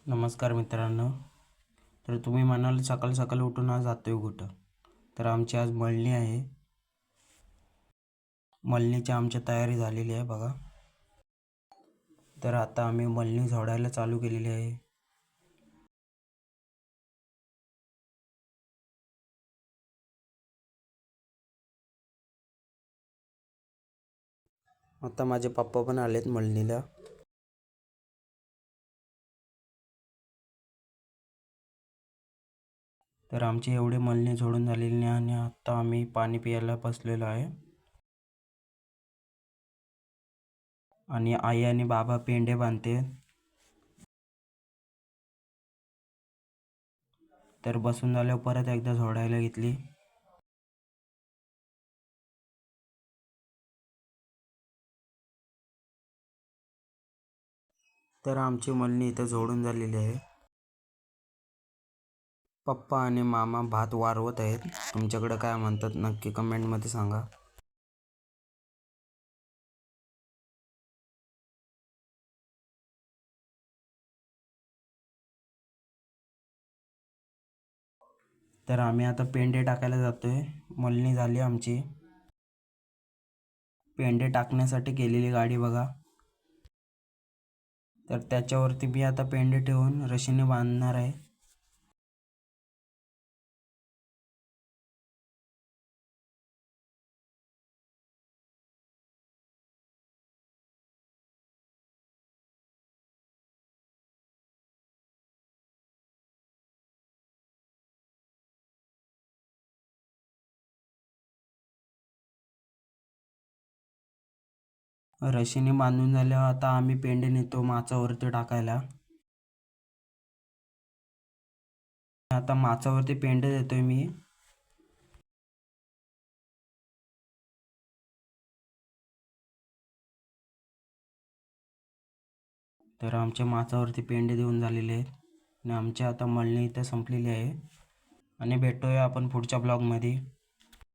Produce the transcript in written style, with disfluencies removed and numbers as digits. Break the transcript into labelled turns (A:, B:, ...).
A: नमस्कार मित्रांनो. तर तुम्ही म्हणाल सकाळ सकाळ उठून आज जातोय कुठं? तर आमची आज मळणी आहे. मळणीची आमची तयारी झालेली आहे बघा. तर आता आम्ही मळणी झोडायला चालू केलेली आहे. आता माझे पप्पा पण आलेत मळणीला. तर आमची एवढी मळणी झोडून झालेली नाही आणि आता आम्ही पाणी प्यायला बसलेलो आहे. आणि आई आणि बाबा पेंडे बांधते. तर बसून झाल्यावर परत एकदा झोडायला घेतली. तर आमची मळणी इथं झोडून झालेली आहे. पप्पा आणि मामा भात वारवत आहेत. तुमच्याकडे काय म्हणतात नक्की कमेंटमध्ये सांगा. तर आम्ही आता पेंडे टाकायला जातोय. मळणी झाली आमची. पेंडे टाकण्यासाठी केलेली गाडी बघा. तर त्याच्यावरती मी आता पेंडे ठेवून रशीने बांधणार आहे. रशीने बांधून झाल्यावर आता आम्ही पेंडे नेतो माचावरती टाकायला. आता माचावरती पेंडे देतोय मी. तर आमच्या माचावरती पेंडे देऊन झालेले आहेत आणि आमची आता मळणी इथं संपलेली आहे. आणि भेटूया आपण पुढच्या ब्लॉगमध्ये.